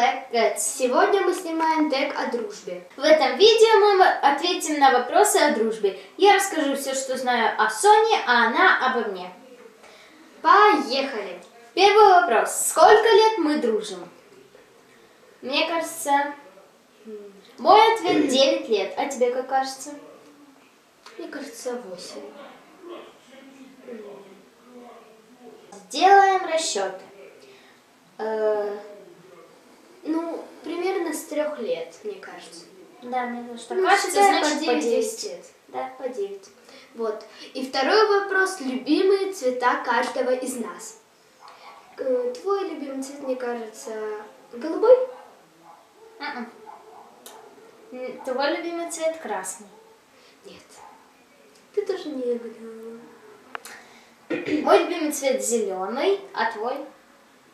Black Cats. Сегодня мы снимаем тег о дружбе. В этом видео мы ответим на вопросы о дружбе. Я расскажу все, что знаю о Соне, а она обо мне. Поехали! Первый вопрос. Сколько лет мы дружим? Мне кажется, мой ответ 9 лет. А тебе как кажется? Мне кажется, 8. Сделаем расчеты. Примерно с 3 лет, мне кажется. Да, мне тоже так кажется, значит по 9 лет. Да, по 9. Вот. И второй вопрос. Любимые цвета каждого из нас. Твой любимый цвет, мне кажется, голубой? Твой любимый цвет красный. Нет. Ты тоже не угадала. Мой любимый цвет зеленый, а твой?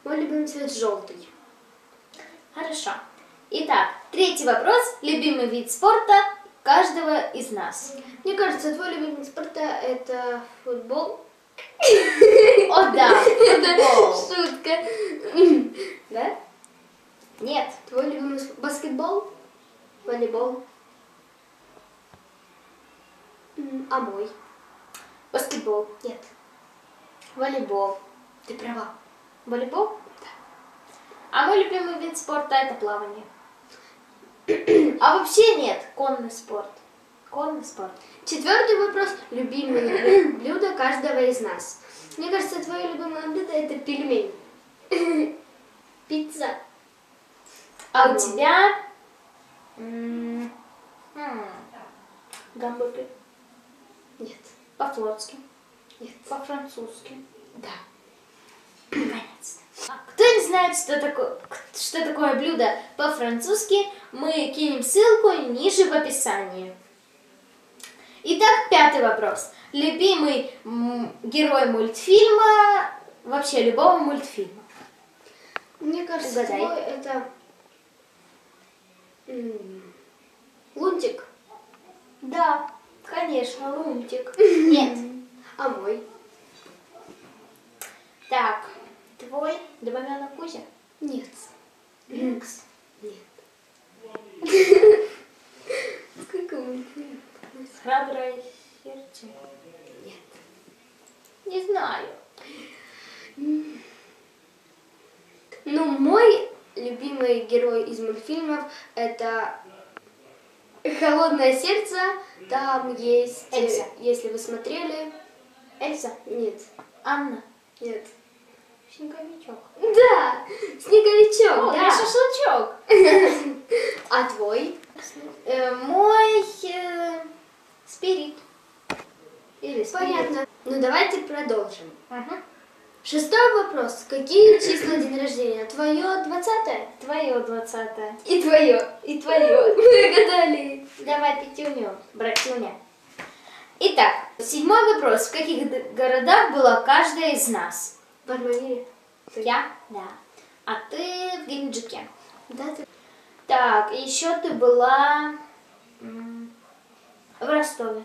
Мой любимый цвет желтый. Хорошо. Итак, третий вопрос. Любимый вид спорта каждого из нас. Мне кажется, твой любимый вид спорта это футбол. О, да, футбол. Шутка. Да? Нет. Твой любимый баскетбол? Волейбол? А мой? Баскетбол. Нет. Волейбол. Ты права. Волейбол? Да. А мой любимый вид спорта это плавание. А вообще нет, конный спорт. Конный спорт. Четвертый вопрос. Любимые блюда каждого из нас. Мне кажется, твое любимое блюдо это пельмень. Пицца. А у тебя? Гамбургер. Нет. По-флотски. Нет. По-французски. Да. Наконец-то. Кто не знает, что такое блюдо по-французски, мы кинем ссылку ниже в описании. Итак, пятый вопрос. Любимый герой мультфильма, вообще любого мультфильма? Мне кажется, Угадай. твой это Лунтик. Да, конечно, Лунтик. Нет. А мой? Так, твой Домовенок Кузя? Нет. Винкс? Нет. Сколько мультфильмов? Храброе сердце? Нет. Не знаю. Мой любимый герой из мультфильмов это «Холодное сердце». Там есть... Эльза. Если вы смотрели... Эльза? Нет. Анна? Нет. Снеговичок? Да! Снеговичок, О, да. я шашлычок. А твой? Мой Спирит. Или Спирит. Понятно. Давайте продолжим. Угу. Шестой вопрос. Какие числа день рождения? Твое 20-е? Твое 20-е. И твое. И твое. Мы угадали. Давай пятюню, братюня. Итак, седьмой вопрос. В каких городах была каждая из нас? В Армавире. Я? Да. А ты в Геленджике. Да, ты. Так, еще ты была в Ростове.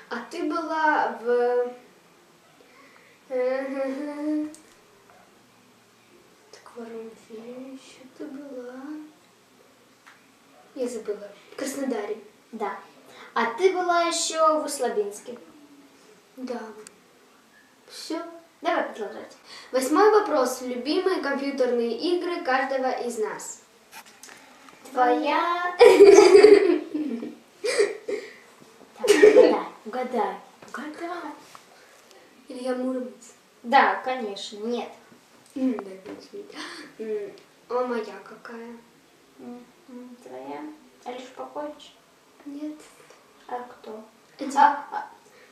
А ты была в... Так, в Армавире еще ты была... Я забыла. В Краснодаре. Да. А ты была еще в Услабинске. Да. Все. Давай продолжать. Восьмой вопрос. Любимые компьютерные игры каждого из нас. Твоя... Угадай. Илья Муромец. Да, конечно, нет. А моя какая? Твоя? Алиш Попович? Нет. А кто?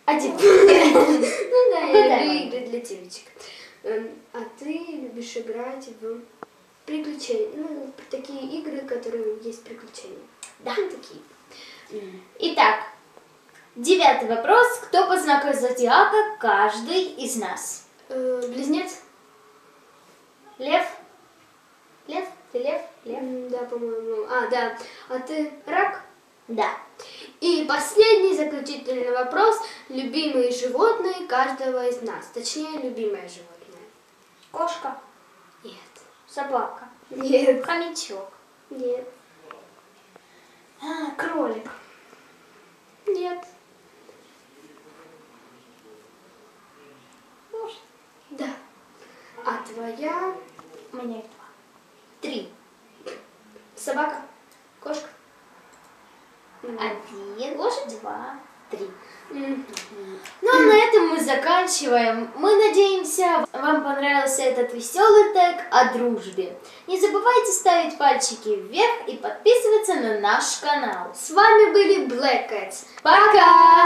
Один. Ну Да, я люблю игры для девочек. А ты любишь играть в приключения? Такие игры, которые есть приключения. Да. Такие. Итак, девятый вопрос. Кто по знаку зодиака каждый из нас? Близнец? Лев? Лев? Ты лев? Лев? Да, по-моему. Да. А ты рак? Да. И последний заключительный вопрос. Любимые животные каждого из нас. Точнее, любимое животное. Кошка? Нет. Собака? Нет. Хомячок. Нет. Кролик. Нет. Может. Да. А твоя У меня их 2. 3. собака? Кошка? 1. Лошадь? 2. 3. Мгм. Ну а на этом мы заканчиваем. Мы надеемся, вам понравился этот веселый тег о дружбе. Не забывайте ставить пальчики вверх и подписываться на наш канал. С вами были Black Cats. Пока!